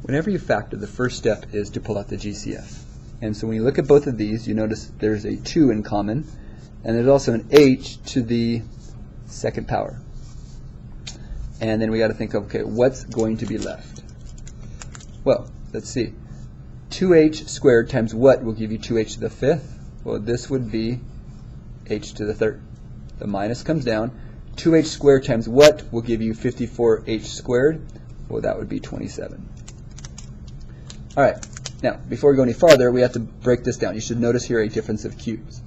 Whenever you factor, the first step is to pull out the GCF. And so when you look at both of these, you notice there's a 2 in common, and there's also an h to the second power. And then we got to think of, okay, what's going to be left? Well, let's see. 2h squared times what will give you 2h to the fifth? Well, this would be h to the third. The minus comes down. 2h squared times what will give you 54h squared? Well, that would be 27. All right. Now, before we go any farther, we have to break this down. You should notice here a difference of cubes.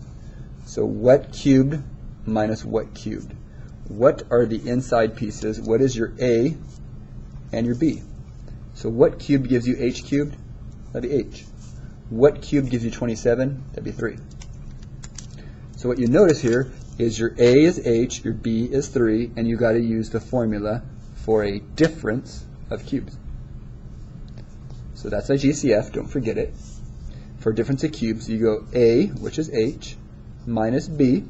So what cubed minus what cubed? What are the inside pieces? What is your a and your b? So what cubed gives you h cubed? That'd be h. What cubed gives you 27? That'd be 3. So what you notice here is your a is h, your b is 3, and you got to use the formula for a difference of cubes. So that's a GCF, don't forget it. For difference of cubes, you go a, which is h, minus b.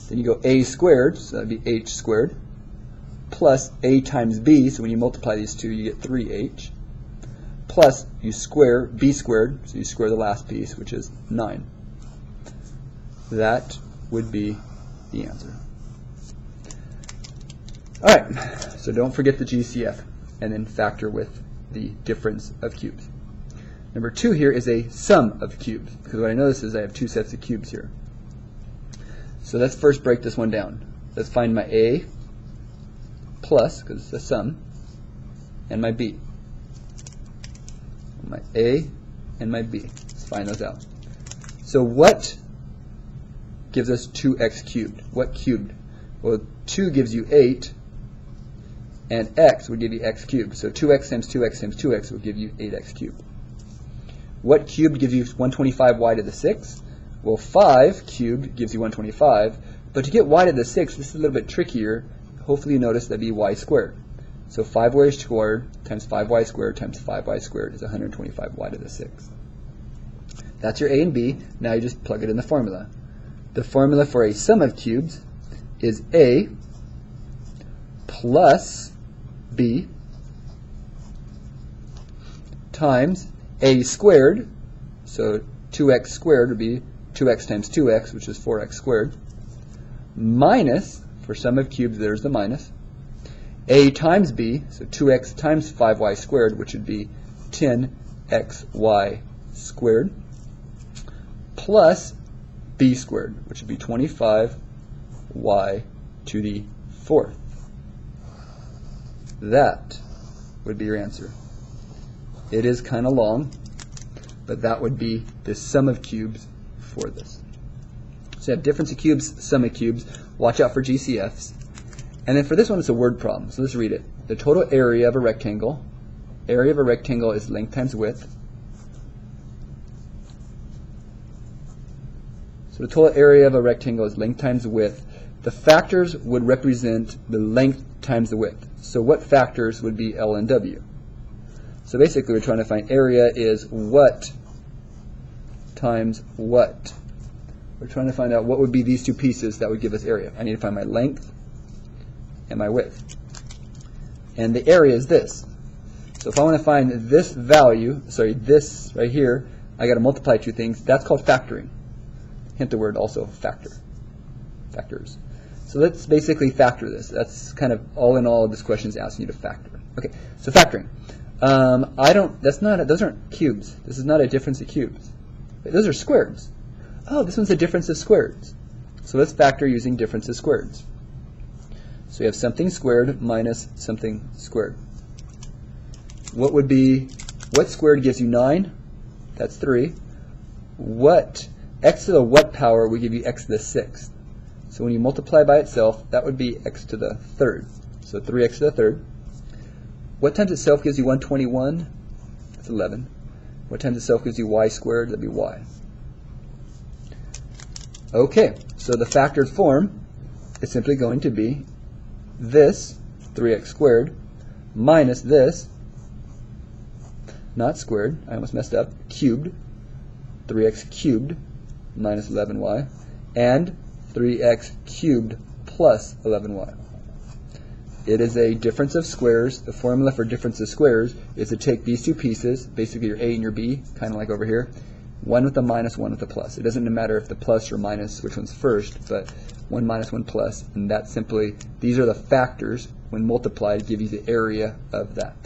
Then you go a squared, so that would be h squared, plus a times b, so when you multiply these two, you get 3h, plus you square b squared, so you square the last piece, which is 9. That would be the answer. All right, so don't forget the GCF, and then factor with the difference of cubes. Number 2 here is a sum of cubes, because what I notice is I have 2 sets of cubes here. So let's first break this one down. Let's find my a plus, because it's a sum, and my b. My a and my b. Let's find those out. So what gives us 2x cubed? What cubed? Well, 2 gives you 8, and x would give you x cubed. So 2x times 2x times 2x will give you 8x cubed. What cubed gives you 125y to the 6th? Well, 5 cubed gives you 125, but to get y to the 6th, this is a little bit trickier. Hopefully you notice that'd be y squared. So 5y squared times 5y squared times 5y squared is 125y to the 6th. That's your a and b. Now you just plug it in the formula. The formula for a sum of cubes is a plus b times a squared, so 2x squared would be 2x times 2x, which is 4x squared, minus, for sum of cubes there's the minus, a times b, so 2x times 5y squared, which would be 10xy squared, plus b squared, which would be 25y to the 4th. That would be your answer. It is kind of long, but that would be the sum of cubes for this. So you have difference of cubes, sum of cubes. Watch out for GCFs. And then for this one, it's a word problem. So let's read it. The total area of a rectangle. Area of a rectangle is length times width. So the total area of a rectangle is length times width. The factors would represent the length times the width. So what factors would be L and W? So basically we're trying to find area is what times what. We're trying to find out what would be these two pieces that would give us area. I need to find my length and my width. And the area is this. So if I want to find this value, this right here, I got to multiply two things. That's called factoring. Hint the word also factor. Factors. So let's basically factor this. That's kind of all in all this question is asking you to factor. Okay, so factoring. Those aren't cubes. This is not a difference of cubes. Those are squareds. Oh, this one's a difference of squareds. So let's factor using difference of squareds. So you have something squared minus something squared. What squared gives you 9? That's 3. What x to the what power would give you x to the 6th? So when you multiply by itself, that would be x to the 3rd. So 3x to the 3rd. What times itself gives you 121? That's 11. What times itself gives you y squared? That'd be y. Okay, so the factored form is simply going to be this, 3x squared, minus this, not squared, I almost messed up, cubed, 3x cubed minus 11y, and 3x cubed plus 11y. It is a difference of squares. The formula for difference of squares is to take these two pieces, basically your A and your B, kind of like over here, one with a minus, one with a plus. It doesn't matter if the plus or minus, which one's first, but 1 minus 1 plus, and that's simply, these are the factors, when multiplied, give you the area of that.